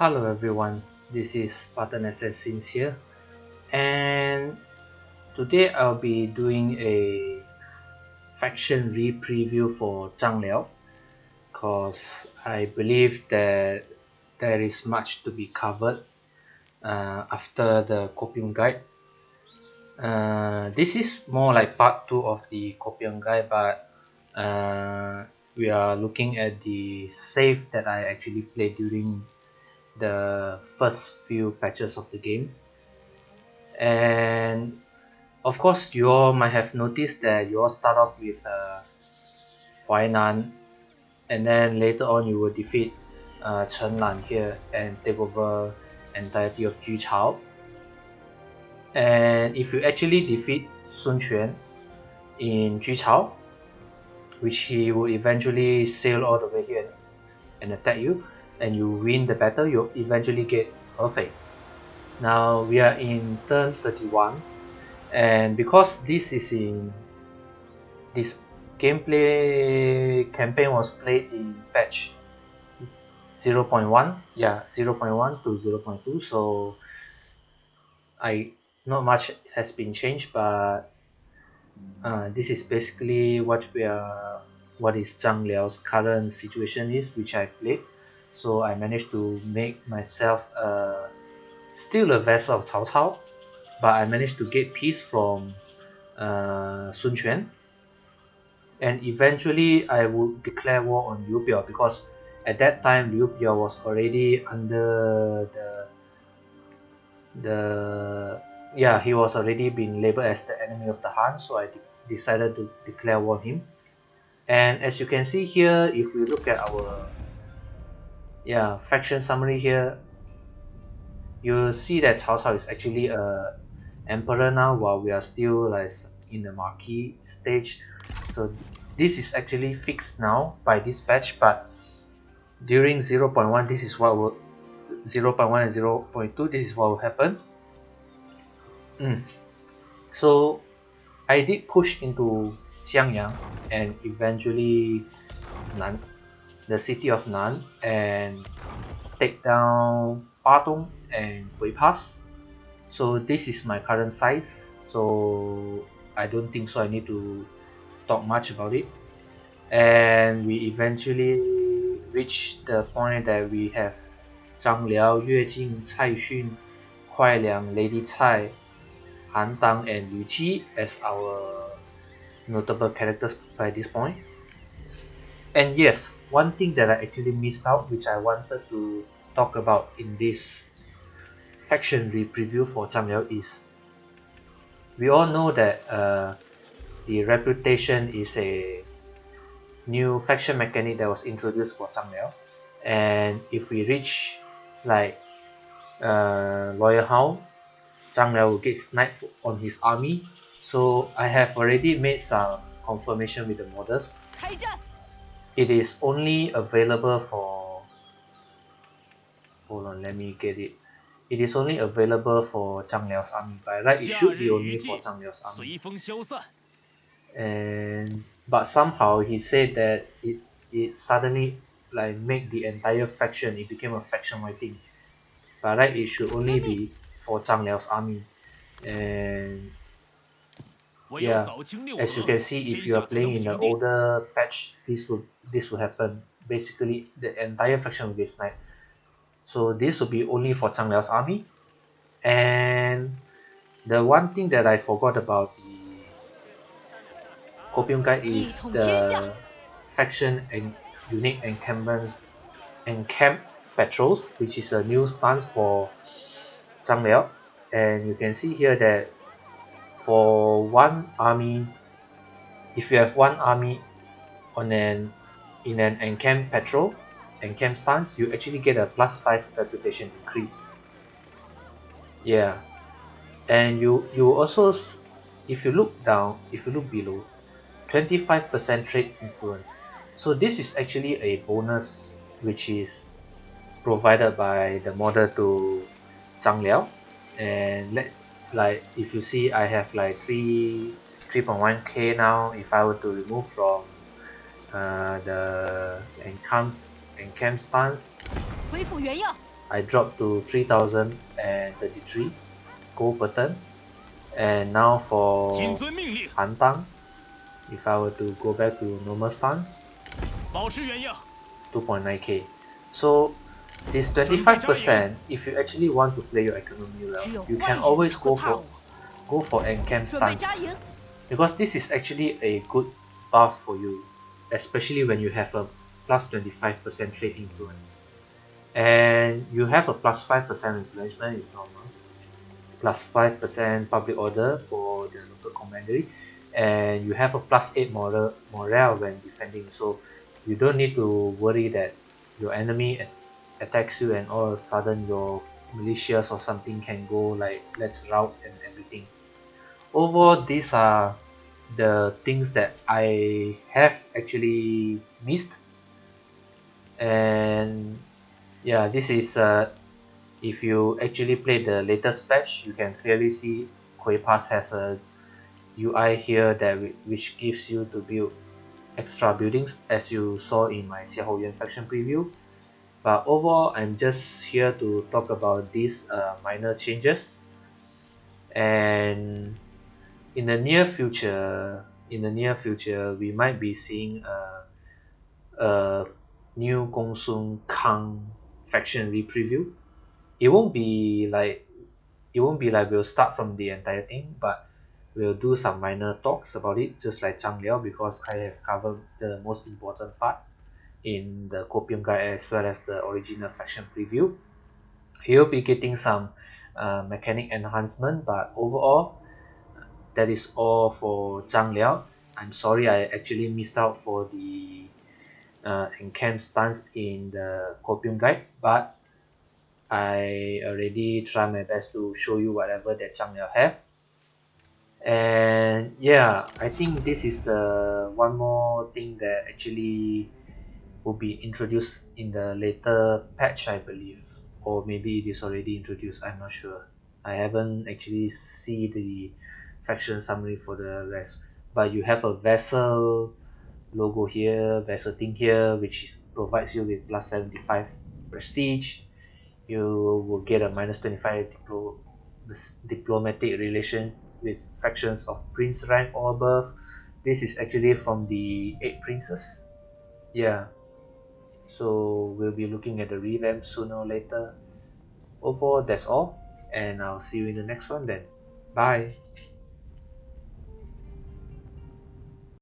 Hello everyone, this is Spartan Assassins here, and today I'll be doing a faction re-preview for Zhang Liao, because I believe that there is much to be covered after the copium guide. This is more like part 2 of the copium guide, but we are looking at the save that I actually played during the first few patches of the game. And of course, you all might have noticed that you all start off with Huainan, and then later on you will defeat Chen Lan here and take over entirety of Juchao. And if you actually defeat Sun Quan in Juchao, which he will eventually sail all the way here and attack you, and you win the battle, you eventually get Hefei. Now we are in turn 31, and because this gameplay campaign was played in patch 0.1, yeah, 0.1 to 0.2, so not much has been changed, but this is basically what is Zhang Liao's current situation is, which I played. So I managed to make myself still a vassal of Cao Cao, but I managed to get peace from Sun Quan, and eventually I would declare war on Liu Biao, because at that time Liu Biao was already under he was already been labeled as the enemy of the Han, so I decided to declare war on him. And as you can see here, if we look at our faction summary here, you'll see that Cao Cao is actually a emperor now, while we are still like in the marquee stage. So this is actually fixed now by this patch, but during 0.1 this is what will 0.1 and 0.2 this is what will happen. So I did push into Xiangyang and eventually the city of Nan, and take down Badong and Hui Pass. So this is my current size, so I don't think so I need to talk much about it. And we eventually reach the point that we have Zhang Liao, Yue Jing, Cai Xun, Kuai Liang, Lady Cai, Han Dang, and Liu Qi as our notable characters by this point. And yes, one thing that I actually missed out, which I wanted to talk about in this faction re-preview for Zhang Liao, is we all know that the reputation is a new faction mechanic that was introduced for Zhang Liao, and if we reach like Loyal Hound, Zhang Liao will get sniped on his army. So I have already made some confirmation with the modders. It is only available for, hold on, let me get it. It is only available for Zhang Liao's army. By right, it should be only for Zhang Liao's army. But somehow he said that it suddenly like make the entire faction, it became a faction-wide thing. By right, it should only be for Zhang Liao's army. And yeah, as you can see, if you are playing in the older patch, this will happen. Basically, the entire faction will be sniped. So this will be only for Zhang Liao's army. And the one thing that I forgot about the copium guide is the faction and unique encampments and camp patrols, which is a new stance for Zhang Liao. And you can see here that for one army, if you have one army in an encamped patrol, encamped stance, you actually get a +5 reputation increase. Yeah, and you also, if you look below, 25% trade influence. So this is actually a bonus which is provided by the modder to Zhang Liao. And like if you see, I have like 3.1k now. If I were to remove from the encamped stance, I dropped to 3033 gold per turn. And now for Hantang, if I were to go back to normal stance, 2.9k. So this 25%, if you actually want to play your economy well, you can always go for encamp stance, because this is actually a good buff for you, especially when you have a plus 25% trade influence. And you have a plus 5% replenishment is normal, plus 5% public order for the local commandery, and you have a plus 8 morale when defending, so you don't need to worry that your enemy attacks you and all of a sudden your militias or something can go like let's rout and everything. Overall, these are the things that I have actually missed. And yeah, this is if you actually play the latest patch, you can clearly see Hui Pass has a UI here that which gives you to build extra buildings, as you saw in my Xiao Yuan section preview. But overall, I'm just here to talk about these minor changes. And in the near future, we might be seeing a new Gongsun Kang faction repreview. It won't be like we'll start from the entire thing, but we'll do some minor talks about it, just like Zhang Liao, because I have covered the most important part in the copium guide as well as the original faction preview. He'll be getting some mechanic enhancement, but overall, that is all for Zhang Liao. I'm sorry I actually missed out for the encamp stance in the copium guide, but I already try my best to show you whatever that Zhang Liao have. And yeah, I think this is the one more thing that actually will be introduced in the later patch, I believe, or maybe it is already introduced, I'm not sure. I haven't actually see the faction summary for the rest, but you have a vessel logo here, vessel thing here, which provides you with plus 75 prestige. You will get a minus 25 diplomatic relation with factions of prince rank or above. This is actually from the 8 princes. Yeah, so we'll be looking at the revamp sooner or later. Overall, that's all, and I'll see you in the next one then. Bye.